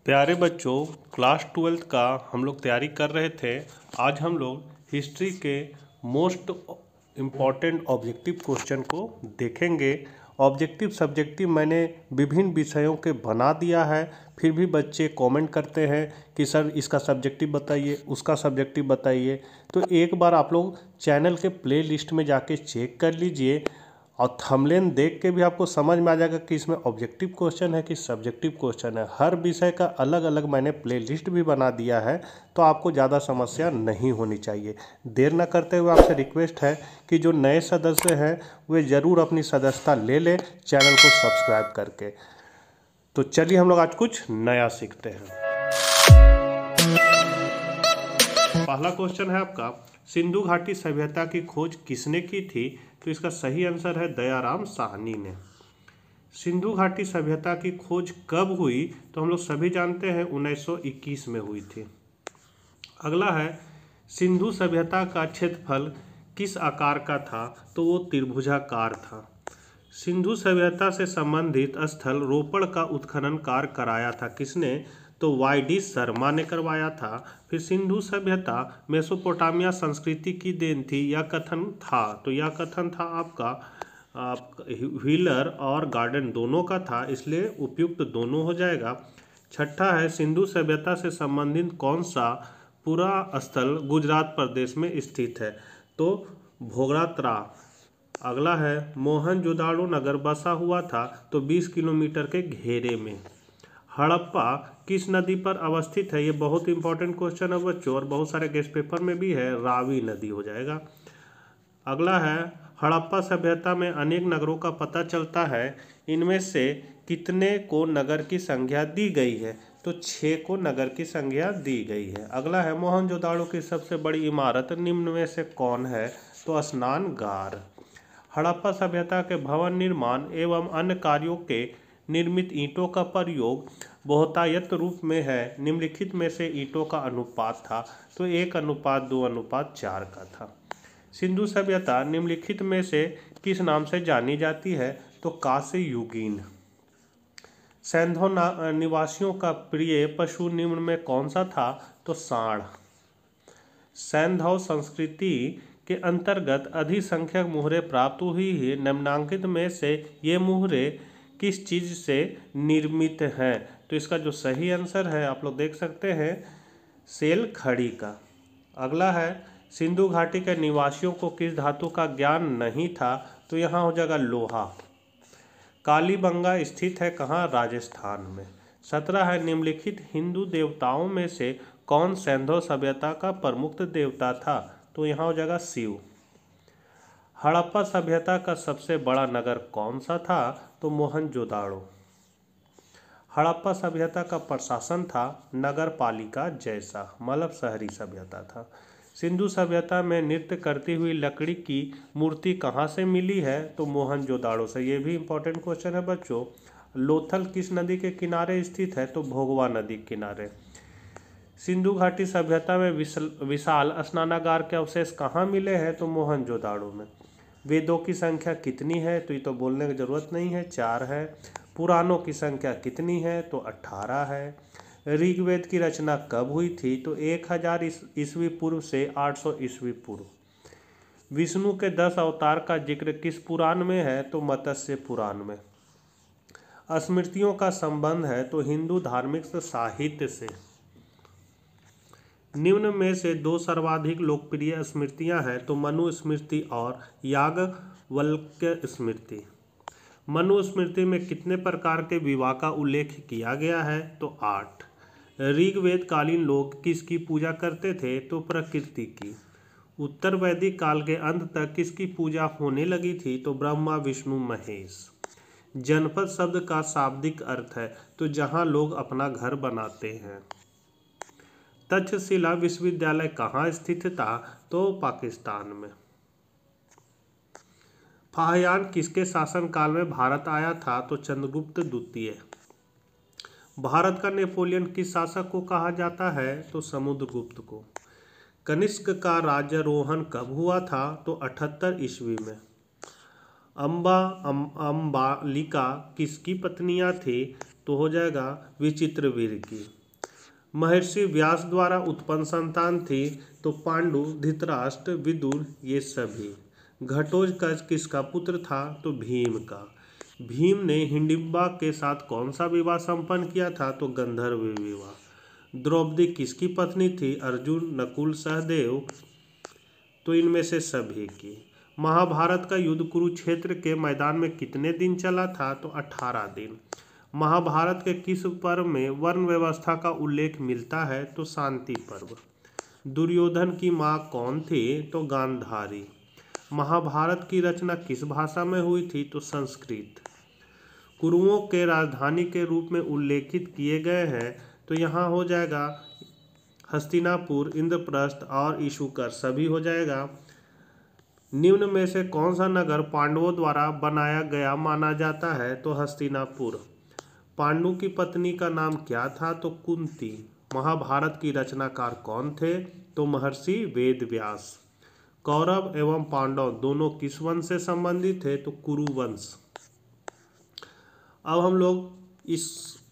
प्यारे बच्चों, class 12th का हम लोग तैयारी कर रहे थे। आज हम लोग हिस्ट्री के मोस्ट इम्पॉर्टेंट ऑब्जेक्टिव क्वेश्चन को देखेंगे। ऑब्जेक्टिव सब्जेक्टिव मैंने विभिन्न विषयों के बना दिया है, फिर भी बच्चे कमेंट करते हैं कि सर इसका सब्जेक्टिव बताइए, उसका सब्जेक्टिव बताइए। तो एक बार आप लोग चैनल के प्ले लिस्ट में जाके चेक कर लीजिए और थंबनेल देख के भी आपको समझ में आ जाएगा कि इसमें ऑब्जेक्टिव क्वेश्चन है कि सब्जेक्टिव क्वेश्चन है। हर विषय का अलग अलग मैंने प्लेलिस्ट भी बना दिया है, तो आपको ज़्यादा समस्या नहीं होनी चाहिए। देर न करते हुए आपसे रिक्वेस्ट है कि जो नए सदस्य हैं वे ज़रूर अपनी सदस्यता ले लें चैनल को सब्सक्राइब करके। तो चलिए हम लोग आज कुछ नया सीखते हैं। पहला क्वेश्चन है आपका, सिंधु घाटी सभ्यता की खोज किसने की थी? तो इसका सही आंसर है दयाराम साहनी ने। सिंधु घाटी सभ्यता की खोज कब हुई? तो हम लोग सभी जानते हैं 1921 में हुई थी। अगला है, सिंधु सभ्यता का क्षेत्रफल किस आकार का था? तो वो त्रिभुजाकार था। सिंधु सभ्यता से संबंधित स्थल रोपड़ का उत्खनन कार्य कराया था किसने? तो वाई.डी. शर्मा ने करवाया था। फिर सिंधु सभ्यता मेसोपोटामिया संस्कृति की देन थी, यह कथन था। तो यह कथन था आपका व्हीलर और गार्डन दोनों का था, इसलिए उपयुक्त दोनों हो जाएगा। छठा है, सिंधु सभ्यता से संबंधित कौन सा पूरा स्थल गुजरात प्रदेश में स्थित है? तो भोगरात्रा। अगला है, मोहनजोदाड़ो नगर बसा हुआ था तो 20 किलोमीटर के घेरे में। हड़प्पा किस नदी पर अवस्थित है? ये बहुत इंपॉर्टेंट क्वेश्चन है बच्चों, और बहुत सारे गेस्ट पेपर में भी है, रावी नदी हो जाएगा। अगला है, हड़प्पा सभ्यता में अनेक नगरों का पता चलता है, इनमें से कितने को नगर की संज्ञा दी गई है? तो 6 को नगर की संज्ञा दी गई है। अगला है, मोहनजोदाड़ो की सबसे बड़ी इमारत निम्न में से कौन है? तो स्नानगार। हड़प्पा सभ्यता के भवन निर्माण एवं अन्य कार्यों के निर्मित ईंटों का प्रयोग बहुतायत रूप में है, निम्नलिखित में से ईंटों का अनुपात था? तो 1:2:4 का था। सिंधु सभ्यता निम्नलिखित में से किस नाम से जानी जाती है? तो कांस्य युगीन। सैंधव निवासियों का प्रिय पशु निम्न में कौन सा था? तो सांड। सैंधव संस्कृति के अंतर्गत अधिक संख्यक मुहरे प्राप्त हुई है, निम्नांकित में से ये मुहरे किस चीज़ से निर्मित हैं? तो इसका जो सही आंसर है आप लोग देख सकते हैं, सेल खड़ी का। अगला है, सिंधु घाटी के निवासियों को किस धातु का ज्ञान नहीं था? तो यहाँ हो जाएगा लोहा। कालीबंगा स्थित है कहाँ? राजस्थान में। 17 है, निम्नलिखित हिंदू देवताओं में से कौन सैंधव सभ्यता का प्रमुख देवता था? तो यहाँ हो जाएगा शिव। हड़प्पा सभ्यता का सबसे बड़ा नगर कौन सा था? तो मोहनजोदाड़ो। हड़प्पा सभ्यता का प्रशासन था नगर पालिका जैसा, मतलब शहरी सभ्यता था। सिंधु सभ्यता में नृत्य करती हुई लकड़ी की मूर्ति कहाँ से मिली है? तो मोहनजोदाड़ो से। ये भी इंपॉर्टेंट क्वेश्चन है बच्चों। लोथल किस नदी के किनारे स्थित है? तो भोगवा नदी के किनारे। सिंधु घाटी सभ्यता में विशाल स्नानागार के अवशेष कहाँ मिले हैं? तो मोहनजोदाड़ो में। वेदों की संख्या कितनी है? तो ये तो बोलने की जरूरत नहीं है, 4 है। पुराणों की संख्या कितनी है? तो 18 है। ऋग्वेद की रचना कब हुई थी? तो 1000 ईस्वी पूर्व से 800 ईस्वी पूर्व। विष्णु के 10 अवतार का जिक्र किस पुराण में है? तो मत्स्य पुराण में। स्मृतियों का संबंध है तो हिंदू धार्मिक साहित्य से। निम्न में से 2 सर्वाधिक लोकप्रिय स्मृतियां हैं, तो मनु स्मृति और याज्ञवल्क्य स्मृति। मनु स्मृति में कितने प्रकार के विवाह का उल्लेख किया गया है? तो 8। ऋग्वेद कालीन लोग किसकी पूजा करते थे? तो प्रकृति की। उत्तर वैदिक काल के अंत तक किसकी पूजा होने लगी थी? तो ब्रह्मा विष्णु महेश। जनपद शब्द का शाब्दिक अर्थ है तो जहाँ लोग अपना घर बनाते हैं। तक्षशिला विश्वविद्यालय कहाँ स्थित था? तो पाकिस्तान में। फाहियान किसके शासनकाल में भारत आया था? तो चंद्रगुप्त द्वितीय। भारत का नेपोलियन किस शासक को कहा जाता है? तो समुद्रगुप्त को। कनिष्क का राज्यारोहण कब हुआ था? तो 78 ईस्वी में। अंबालिका किसकी पत्नियां थी? तो हो जाएगा विचित्रवीर्य की। महर्षि व्यास द्वारा उत्पन्न संतान थी तो पांडु, धृतराष्ट्र, विदुर ये सभी। घटोत्कच किसका पुत्र था तो भीम का। भीम ने हिडिंबा के साथ कौन सा विवाह संपन्न किया था तो गंधर्व विवाह। द्रौपदी किसकी पत्नी थी अर्जुन, नकुल, सहदेव तो इनमें से सभी की। महाभारत का युद्ध कुरुक्षेत्र के मैदान में कितने दिन चला था तो 18 दिन। महाभारत के किस पर्व में वर्ण व्यवस्था का उल्लेख मिलता है तो शांति पर्व। दुर्योधन की माँ कौन थी तो गांधारी। महाभारत की रचना किस भाषा में हुई थी तो संस्कृत। कुरुओं के राजधानी के रूप में उल्लेखित किए गए हैं तो यहाँ हो जाएगा हस्तिनापुर, इंद्रप्रस्थ और इशुकर सभी हो जाएगा। निम्न में से कौन सा नगर पांडवों द्वारा बनाया गया माना जाता है तो हस्तिनापुर। पांडु की पत्नी का नाम क्या था तो कुंती। महाभारत की रचनाकार कौन थे तो महर्षि वेदव्यास। कौरव एवं पांडव दोनों किस वंश से संबंधित थे तो कुरु वंश। अब हम लोग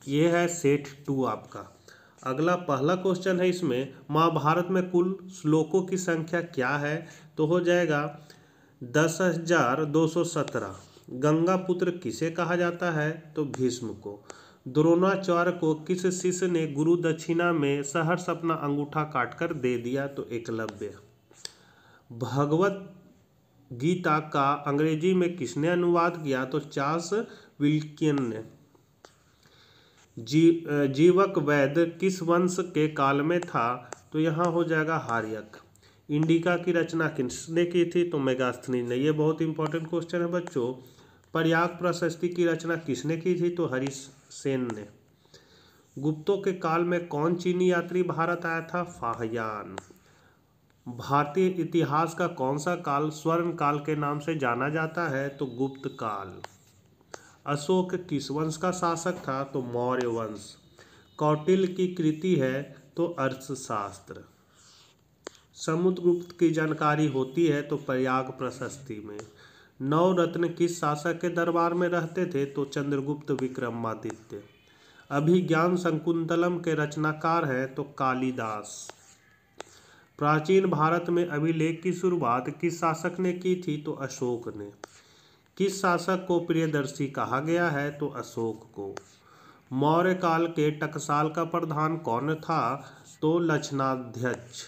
ये है सेट 2 आपका। अगला पहला क्वेश्चन है, इसमें महाभारत में कुल श्लोकों की संख्या क्या है तो हो जाएगा 10,217। गंगा पुत्र किसे कहा जाता है तो भीष्म को। द्रोणाचार्य को किस शिष्य ने गुरु दक्षिणा में सहर्ष अपना अंगूठा काटकर दे दिया तो एकलव्य। भगवत गीता का अंग्रेजी में किसने अनुवाद किया तो चार्ल्स विल्किन ने। जीवक वैद्य किस वंश के काल में था तो यहाँ हो जाएगा हार्यक। इंडिका की रचना किसने की थी तो मेगास्थनीज ने। ये बहुत इंपॉर्टेंट क्वेश्चन है बच्चों। प्रयाग प्रशस्ति की रचना किसने की थी तो हरिसेन ने। गुप्तों के काल में कौन चीनी यात्री भारत आया था फाहयान। भारतीय इतिहास का कौन सा काल स्वर्ण काल के नाम से जाना जाता है तो गुप्त काल। अशोक किस वंश का शासक था तो मौर्य वंश। कौटिल्य की कृति है तो अर्थशास्त्र। समुद्रगुप्त की जानकारी होती है तो प्रयाग प्रशस्ति में। नवरत्न किस शासक के दरबार में रहते थे तो चंद्रगुप्त विक्रमादित्य। अभिज्ञान शकुंतलम के रचनाकार हैं तो कालिदास। प्राचीन भारत में अभिलेख की शुरुआत किस शासक ने की थी तो अशोक ने। किस शासक को प्रियदर्शी कहा गया है तो अशोक को। मौर्य काल के टकसाल का प्रधान कौन था तो लक्षणाध्यक्ष।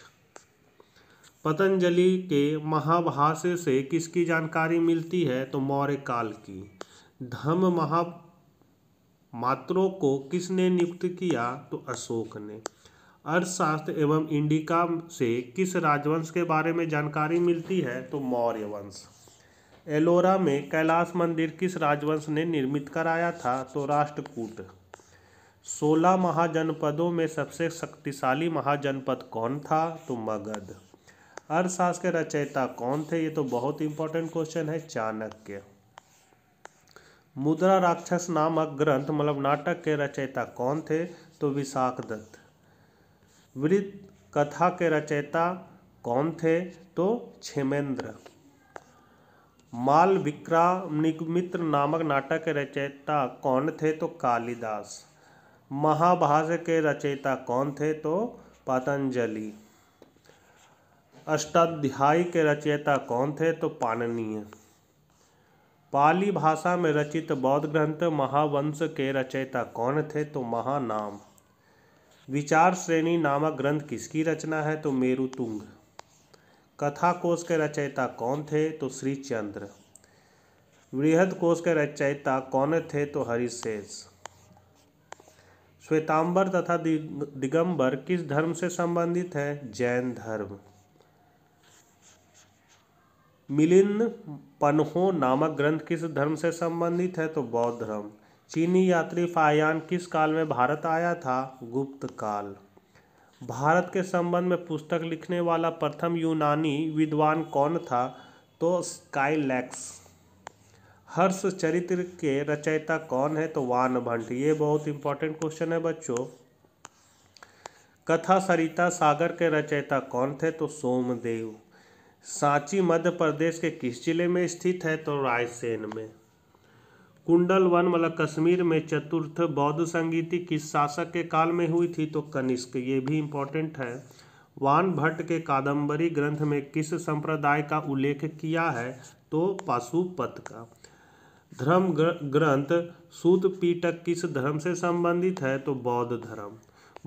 पतंजलि के महाभाष्य से किसकी जानकारी मिलती है तो मौर्य काल की। धम्म महामात्रों को किसने नियुक्त किया तो अशोक ने। अर्थशास्त्र एवं इंडिका से किस राजवंश के बारे में जानकारी मिलती है तो मौर्य वंश। एलोरा में कैलाश मंदिर किस राजवंश ने निर्मित कराया था तो राष्ट्रकूट। 16 महाजनपदों में सबसे शक्तिशाली महाजनपद कौन था तो मगध। अर्थशास्त्र के रचयिता कौन थे ये तो बहुत इंपॉर्टेंट क्वेश्चन है चाणक्य। मुद्रा राक्षस नामक ग्रंथ मतलब नाटक के रचयिता कौन थे तो विशाखदत्त। वृत्त कथा के रचयिता कौन थे तो क्षेमेंद्र। मालविक्रामित्र नामक नाटक के रचयिता कौन थे तो कालिदास। महाभाष्य के रचयिता कौन थे तो पतंजलि। अष्टाध्यायी के रचयिता कौन थे तो पाणिनीय। पाली भाषा में रचित बौद्ध ग्रंथ महावंश के रचयिता कौन थे तो महानाम। विचार श्रेणी नामक ग्रंथ किसकी रचना है तो मेरुतुंग। कथा कोश के रचयिता कौन थे तो श्रीचंद्र। बृहद कोश के रचयिता कौन थे तो हरिशेष। श्वेतांबर तथा दिगंबर किस धर्म से संबंधित है जैन धर्म। मिलिंद पन्हो नामक ग्रंथ किस धर्म से संबंधित है तो बौद्ध धर्म। चीनी यात्री फाहयान किस काल में भारत आया था गुप्त काल। भारत के संबंध में पुस्तक लिखने वाला प्रथम यूनानी विद्वान कौन था तो स्काइलैक्स। हर्ष चरित्र के रचयिता कौन है तो वानभट्ट। ये बहुत इंपॉर्टेंट क्वेश्चन है बच्चों। कथा सरिता सागर के रचयिता कौन थे तो सोमदेव। सांची मध्य प्रदेश के किस जिले में स्थित है तो रायसेन में। कुंडल वन मतलब कश्मीर में चतुर्थ बौद्ध संगीति किस शासक के काल में हुई थी? तो कनिष्क, ये भी इम्पोर्टेंट है। वान भट्ट के कादम्बरी ग्रंथ में किस संप्रदाय का उल्लेख किया है? तो पाशुपत का। धर्म ग्रंथ सूत पिटक किस धर्म से संबंधित है? तो बौद्ध धर्म।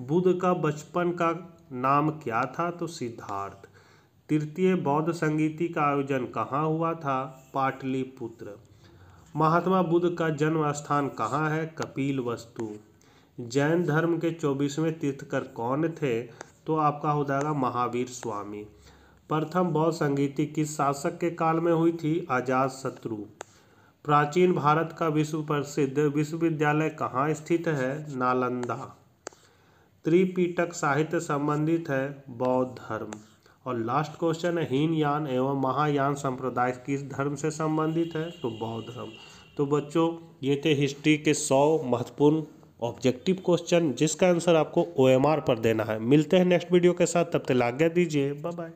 बुद्ध का बचपन का नाम क्या था? तो सिद्धार्थ। तृतीय बौद्ध संगीति का आयोजन कहाँ हुआ था? पाटलिपुत्र। महात्मा बुद्ध का जन्म स्थान कहाँ है? कपिलवस्तु। जैन धर्म के 24वें तीर्थकर कौन थे? तो आपका हो जाएगा महावीर स्वामी। प्रथम बौद्ध संगीति किस शासक के काल में हुई थी? अजातशत्रु। प्राचीन भारत का विश्व प्रसिद्ध विश्वविद्यालय कहाँ स्थित है? नालंदा। त्रिपिटक साहित्य संबंधित है बौद्ध धर्म। और लास्ट क्वेश्चन है, हीनयान एवं महायान संप्रदाय किस धर्म से संबंधित है? तो बौद्ध धर्म। तो बच्चों, ये थे हिस्ट्री के 100 महत्वपूर्ण ऑब्जेक्टिव क्वेश्चन जिसका आंसर आपको OMR पर देना है। मिलते हैं नेक्स्ट वीडियो के साथ, तब तक आज्ञा दीजिए, बाय बाय।